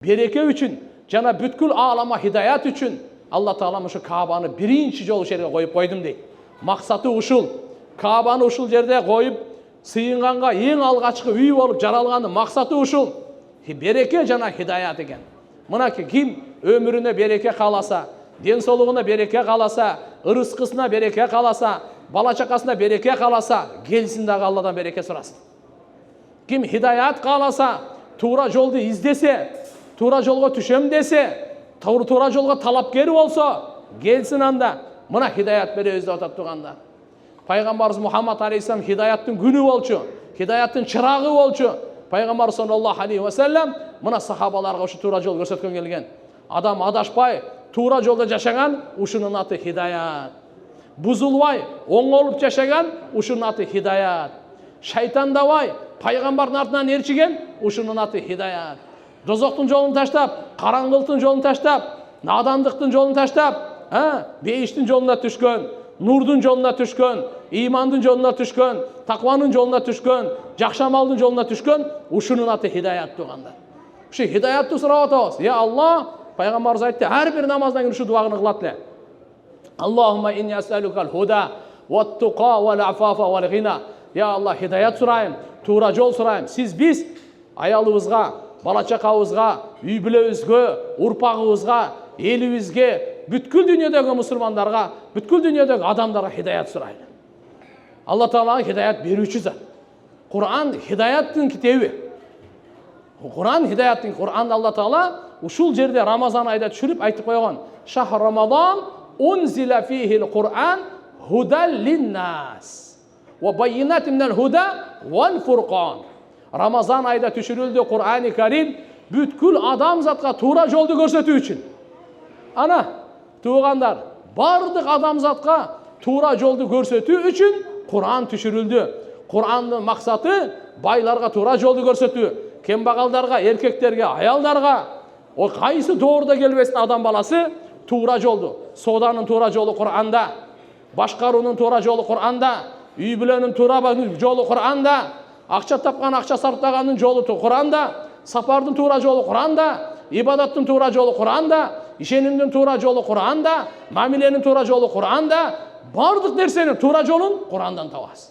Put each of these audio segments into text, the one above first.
Береке үшін, жана бүткүл алама хидаят үшін Алла Таала ушу Каабаны биринчи жолу жерге коюп койдум дейт. Максаты ушул. Каабаны ушул жерде коюп, сыйынганга эң алгачкы үй болуп жаралганы максаты ушул. Береке жана хидаят экен. Мынакей ким өмүрүнө береке кааласа, ден соолугуна береке кааласа, ырыскысына береке кааласа, бала чакасына береке кааласа, келсин дагы Алладан береке сурасын. Ким хидаят кааласа, туура жолду издесе, туура жолго түшөм десе, туура жолго талапкер болсо, келсин анда. Мына хидаят беребиз деп атап турганда. Пайгамбарыбыз Мухаммад алейхиссалам хидаяттын күнү болчу, хидаяттын чырагы болчу. Пайгамбар саллаллаху алейхи ва саллям мына сахабаларга ушу туура жол көрсөткөн келген. Адам адашпай, туура жолдо жашаган, ушунун аты хидаят. Бузулбай, оңолуп жашаган, ушунун аты хидаят. Шайтандабай, пайгамбардын артынан ээрчиген, ушунун аты хидаят. Дозоктун жолун таштап, караңгылыктын жолун таштап, надандыктын жолун таштап, бейиштин жолуна түшкөн, нурдун жолуна түшкөн, имандын жолуна түшкөн, такванын жолуна түшкөн, жакшы амалдын жолуна түшкөн, ушунун аты хидаят тугандар. Ушу хидаятты сурап атабыз. Я Алла, пайгамбарыбыз айтты, ар бир намаздан кийин ушу дуаны кылат эле. Аллахумма инни ас'алукал худа ват-тука вал-афафа вал-гина. Я Алла, хидаят сурайм, туура жол сурайм. Сиз биз аялыбызга, бала чакабызга, үй бүлөбүзгө, урпагыбызга, элибизге, бүткүл дүйнөдөгү мусулмандарга, бүткүл дүйнөдөгү адамдарга хидаят сурайлы. Алла Таала хидаят берүүчү зат. Кур'ан хидаяттын китеби. Кур'ан хидаяттын, Кур'анда Алла Таала ушул жерде Рамазан айда түшүрүп айтып койгон. Шахр Рамазан унзила фихил Кур'ан худан линнас ва байинатин минал худа вал фуркан. Рамазан айда түшүрүлдү Кур'ани Карим бүткүл адамзатка туура жолду көрсөтүү үчүн. Ана, туугандар, бардык адамзатка туура жолду көрсөтүү үчүн Кур'ан түшүрүлдү. Кур'андын максаты байларга туура жолду көрсөтүү, кембагалдарга, эркектерге, аялдарга, о кайсы доордо келбесин адам баласы туура жолду. Сооданын туура жолу Кур'анда, башкаруунун туура жолу Кур'анда, үй бүлөнүн туура жолу Кур'анда, акча тапкан, акча сарптаганын жолу Кур'анда, сапардын туура жолу Кур'анда, ибадаттын туура жолу Кур'анда, ишенимдин туура жолу Кур'анда, мамиленин туура жолу Кур'анда, бардык нерсенин туура жолун Кур'андан табасыз.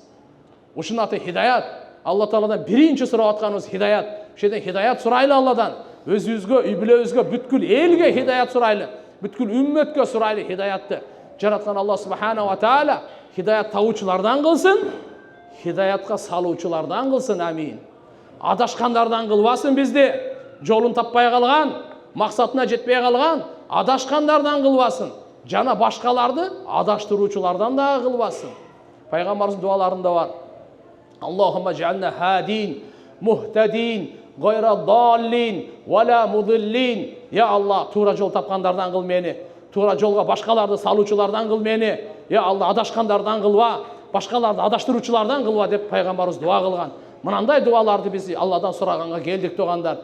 Ушунун аты хидаят. Алла Тааладан биринчи сурап атканыбыз хидаят. Ошеден хидаят сурайлы Алладан. Өзүбүзгө, үй бүлөбүзгө, бүткүл элге хидаят сурайлы. Бүткүл үммөткө сурайлы хидаятты. Жараткан Алла субхана ва таала хидаят табуучулардан кылсын, хидаятка салуучулардан кылсын. Амин. Адашкандардан кылбасын бизди. Жолун таппай калган, максатына жетпей калган адашкандардан кылбасын. Жана башкаларды адаштыруучулардан да кылбасын. Пайгамбарыбыздын дуаларында бар. Аллахумма жаална хадин, мухтадин, гайра даллин, вала мудиллин. Я Алла, туура жол тапкандардан кыл мени. Туура жолго башкаларды салуучулардан кыл мени. Я Алла, адашкандардан кылба, башкаларды адаштыруучулардан кылба деп пайгамбарыбыз дуа кылган. Мынандай дуаларды биз Алладан сураганга келдик тугандар.